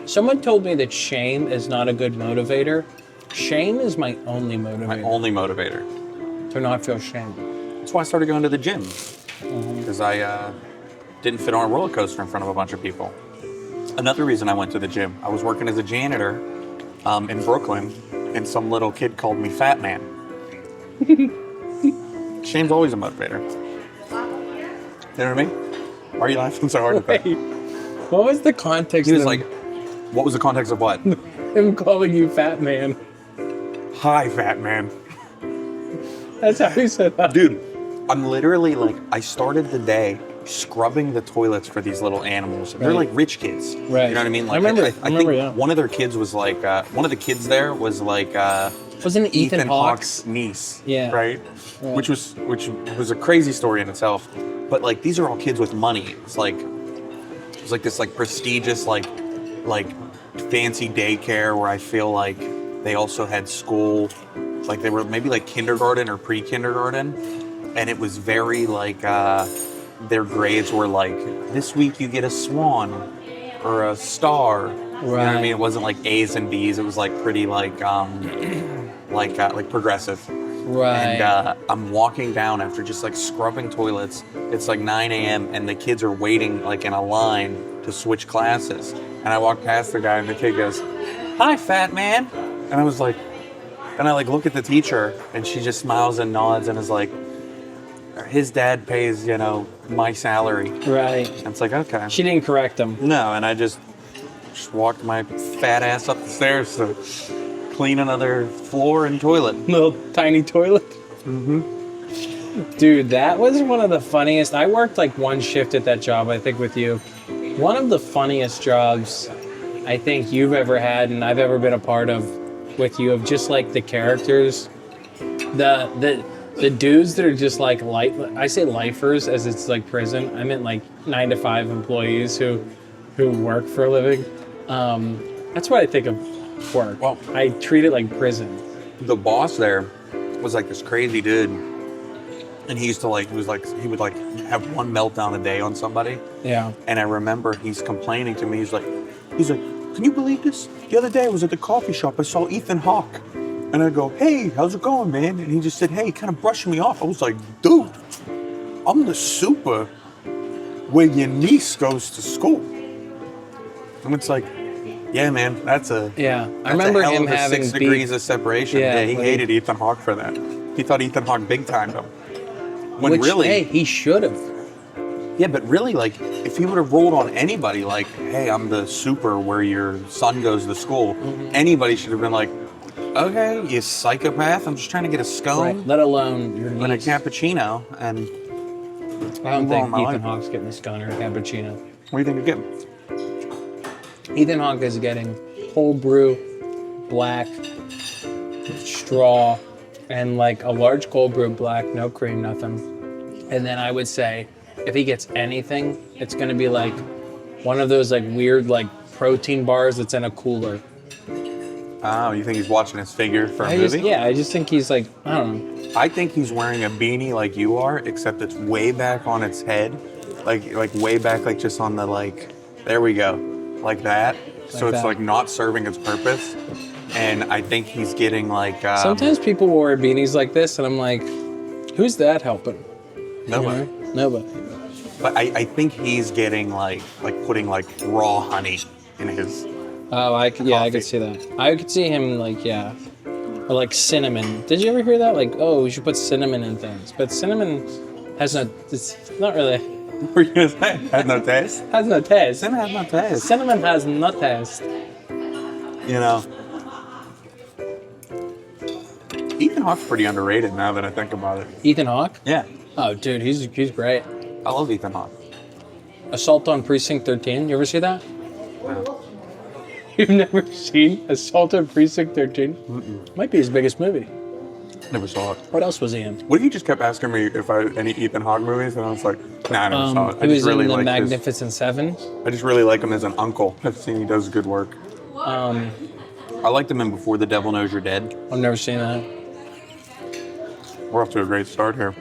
Someone told me that shame is not a good motivator. Shame is my only motivator. My only motivator. To not feel shame. That's why I started going to the gym. Because I didn't fit on a roller coaster in front of a bunch of people. Another reason I went to the gym, I was working as a janitor in Brooklyn, and some little kid called me Fat Man. Shame's always a motivator. You know what I mean? Why are you laughing so hard at that? What was the context? He was like, what was the context of what? Him calling you Fat Man. Hi, Fat Man. That's how he said that. Dude, I'm literally like, I started the day scrubbing the toilets for these little animals. They're like rich kids. Right. You know what I mean? Like, I remember, I think one of their kids was like, one of the kids there was like, wasn't it Ethan Hawke's niece? Yeah. Right? Which was a crazy story in itself. But like, these are all kids with money. It's like this like prestigious like fancy daycare where I feel like they also had school. Like they were maybe like kindergarten or pre-kindergarten, and it was very like their grades were like, this week you get a swan or a star. Right. You know what I mean? It wasn't like A's and B's. It was like pretty like progressive. Right. And I'm walking down after just like scrubbing toilets. It's like 9 a.m. and the kids are waiting like in a line to switch classes. And I walk past the guy and the kid goes, "Hi, Fat Man." And I was like, and I like look at the teacher and she just smiles and nods and is like, his dad pays, you know, my salary. Right. And it's like, okay. She didn't correct him. No, and I just walked my fat ass up the stairs to clean another floor and toilet. Little tiny toilet. Dude, that was one of the funniest. I worked like one shift at that job, I think, with you. One of the funniest jobs I think you've ever had and I've ever been a part of with you, of just like the characters. The dudes that are just like I say lifers as it's like prison. I meant like 9-to-5 employees who work for a living. That's what I think of work. Well, I treat it like prison. The boss there was like this crazy dude, and he used to like, he would like have one meltdown a day on somebody. Yeah. And I remember he's complaining to me. He's like, can you believe this? The other day I was at the coffee shop. I saw Ethan Hawke. And I go, "Hey, how's it going, man?" And he just said, "Hey," kind of brushing me off. I was like, "Dude, I'm the super where your niece goes to school." And it's like, yeah, man, that's I remember him having 6 degrees of separation. Yeah, he hated Ethan Hawke for that. He thought Ethan Hawke big timed him. When really, hey, he should have. Yeah, but really, like, if he would have rolled on anybody, like, "Hey, I'm the super where your son goes to school," anybody should have been like, "Okay, you psychopath, I'm just trying to get a scone." Right. Let alone your niece. And a cappuccino, and I don't think Ethan Hawke's getting a scone or a cappuccino. What do you think you're getting? Ethan Hawke is getting cold brew, black, straw, and like a large cold brew black, no cream, nothing. And then I would say, if he gets anything, it's gonna be like one of those like weird like protein bars that's in a cooler. Oh, you think he's watching his figure for a movie? I just think he's like, I don't know. I think he's wearing a beanie like you are, except it's way back on its head. Like way back, like just on the like, there we go. Like that. So it's like not serving its purpose. And I think he's getting like... sometimes people will wear beanies like this and I'm like, who's that helping? Nobody. You know? Nobody. But I think he's getting like putting like raw honey in his... Oh, I could see that. I could see him like, or like cinnamon. Did you ever hear that? Like, oh, we should put cinnamon in things. But cinnamon has it's not really. What were you gonna say? Has no taste? Has no taste. Cinnamon has no taste. Cinnamon has no taste. You know. Ethan Hawke's pretty underrated now that I think about it. Ethan Hawke? Yeah. Oh, dude, he's great. I love Ethan Hawke. Assault on Precinct 13. You ever see that? No. You've never seen Assault on Precinct 13? Might be his biggest movie. Never saw it. What else was he in? What if you just kept asking me if I any Ethan Hawke movies, and I was like, nah, I never saw it. He was in The Magnificent Seven. I just really like him as an uncle. I've seen he does good work. I liked him in Before the Devil Knows You're Dead. I've never seen that. We're off to a great start here.